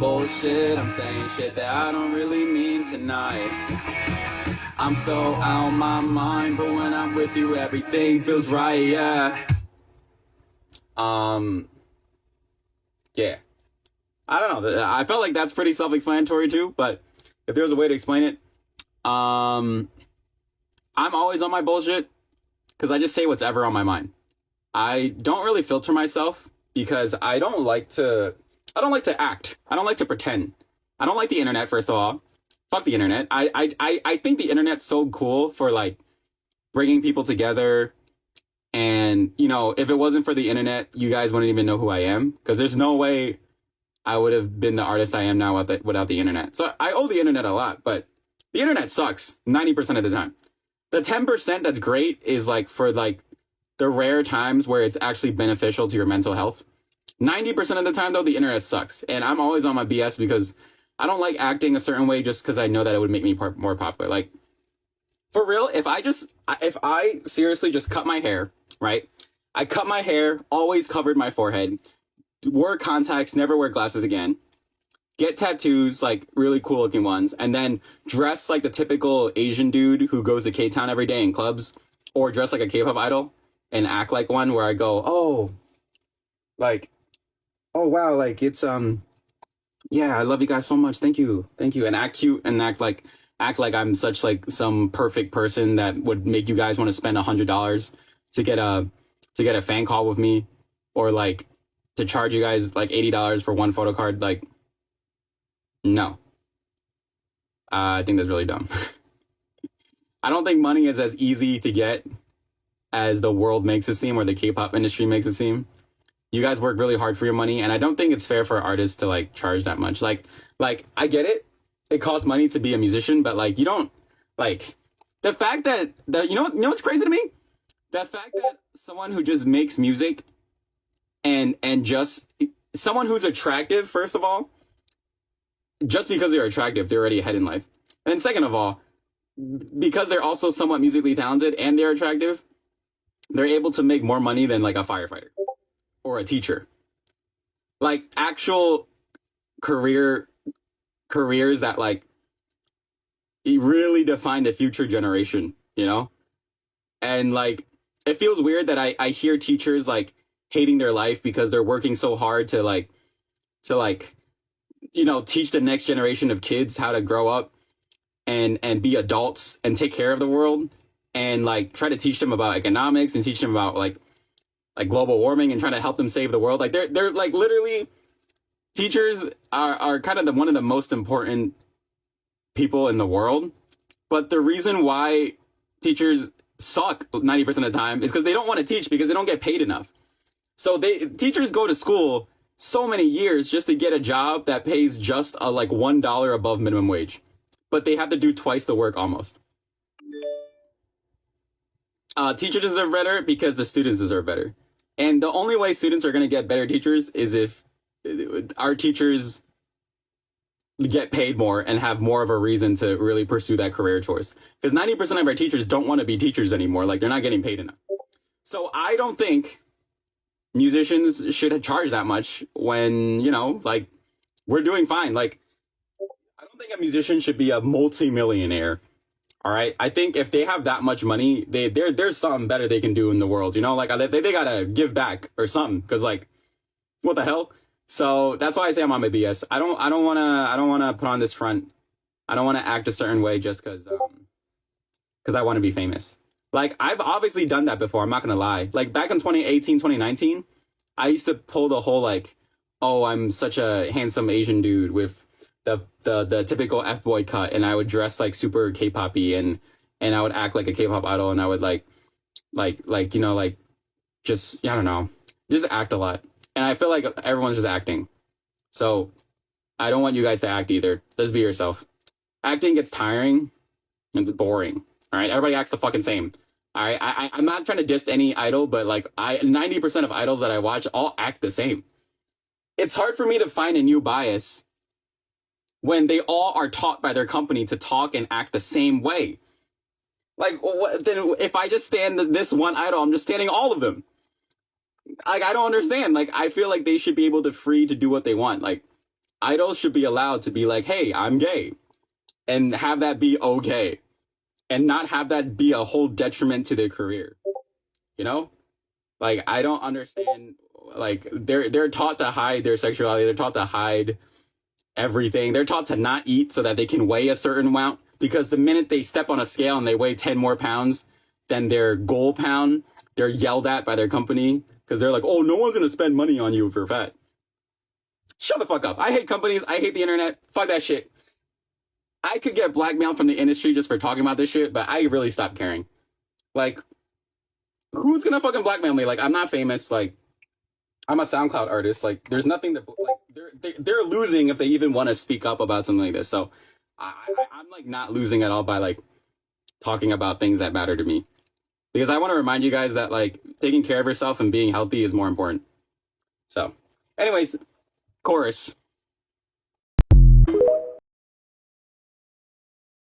bullshit. I'm saying shit that I don't really mean tonight. I'm so out my mind, but when I'm with you, everything feels right, yeah. Yeah. I don't know. I felt like that's pretty self-explanatory too, but if there was a way to explain it, I'm always on my bullshit because I just say what's ever on my mind. I don't really filter myself because I don't like to act. I don't like to pretend. I don't like the internet, first of all. Fuck the internet. I think the internet's so cool for like bringing people together. And, you know, if it wasn't for the internet, you guys wouldn't even know who I am because there's no way I would have been the artist I am now without the internet. So I owe the internet a lot, but the internet sucks 90% of the time. The 10% that's great is like for like the rare times where it's actually beneficial to your mental health. 90% of the time, though, the internet sucks. And I'm always on my BS because I don't like acting a certain way just because I know that it would make me more popular. Like, for real, if I seriously just cut my hair, right? I cut my hair, always covered my forehead, wore contacts, never wear glasses again, get tattoos, like really cool looking ones, and then dress like the typical Asian dude who goes to K-Town every day in clubs, or dress like a K-pop idol and act like one where I go, oh, like, oh wow, like it's, yeah, I love you guys so much. Thank you. And act cute and act like I'm such like some perfect person that would make you guys want to spend $100 to get a fan call with me, or like to charge you guys like $80 for one photo card. Like, no, I think that's really dumb. I don't think money is as easy to get as the world makes it seem, or the K-pop industry makes it seem. You guys work really hard for your money, and I don't think it's fair for artists to like charge that much. Like I get it. It costs money to be a musician, but like you don't like the fact that you know what's crazy to me? The fact that someone who just makes music and just someone who's attractive, first of all, just because they're attractive, they're already ahead in life. And second of all, because they're also somewhat musically talented and they're attractive, they're able to make more money than like a firefighter or a teacher. Like actual careers that like really define the future generation, you know? And like it feels weird that I hear teachers like hating their life because they're working so hard to you know, teach the next generation of kids how to grow up and be adults and take care of the world, and like try to teach them about economics and teach them about like global warming and trying to help them save the world. Like they're like literally, teachers are kind of one of the most important people in the world. But the reason why teachers suck 90% of the time is because they don't want to teach because they don't get paid enough. So teachers go to school so many years just to get a job that pays just like $1 above minimum wage, but they have to do twice the work almost. Teachers deserve better because the students deserve better. And the only way students are going to get better teachers is if our teachers get paid more and have more of a reason to really pursue that career choice. Because 90% of our teachers don't want to be teachers anymore. Like, they're not getting paid enough. So I don't think musicians should charge that much when, you know, like, we're doing fine. Like, I don't think a musician should be a multi-millionaire. All right. I think if they have that much money, there's something better they can do in the world. You know, like they gotta give back or something. Because like, what the hell? So that's why I say I'm on my BS. I don't wanna put on this front. I don't want to act a certain way just because I want to be famous. Like, I've obviously done that before. I'm not gonna lie. Like back in 2018, 2019, I used to pull the whole like, oh, I'm such a handsome Asian dude with the typical F-boy cut, and I would dress like super K-poppy and I would act like a K-pop idol, and I would like you know, like just, I don't know, just act a lot. And I feel like everyone's just acting. So I don't want you guys to act either. Just be yourself. Acting gets tiring and it's boring. All right, everybody acts the fucking same. All right, I'm not trying to diss any idol, but like 90% of idols that I watch all act the same. It's hard for me to find a new bias when they all are taught by their company to talk and act the same way. Like, then if I just stand this one idol, I'm just standing all of them. Like, I don't understand. Like, I feel like they should be able to free to do what they want. Like, idols should be allowed to be like, hey, I'm gay, and have that be okay, and not have that be a whole detriment to their career. You know, like I don't understand. Like they're taught to hide their sexuality. They're taught to hide everything. They're taught to not eat so that they can weigh a certain amount. Because the minute they step on a scale and they weigh 10 more pounds than their goal pound, they're yelled at by their company because they're like, oh, no one's going to spend money on you if you're fat. Shut the fuck up. I hate companies. I hate the internet. Fuck that shit. I could get blackmailed from the industry just for talking about this shit, but I really stopped caring. Like, who's going to fucking blackmail me? Like, I'm not famous. Like, I'm a SoundCloud artist. Like, there's nothing that, like, they're losing if they even want to speak up about something like this. So I'm like not losing at all by like talking about things that matter to me. Because I want to remind you guys that like taking care of yourself and being healthy is more important. So, anyways, chorus.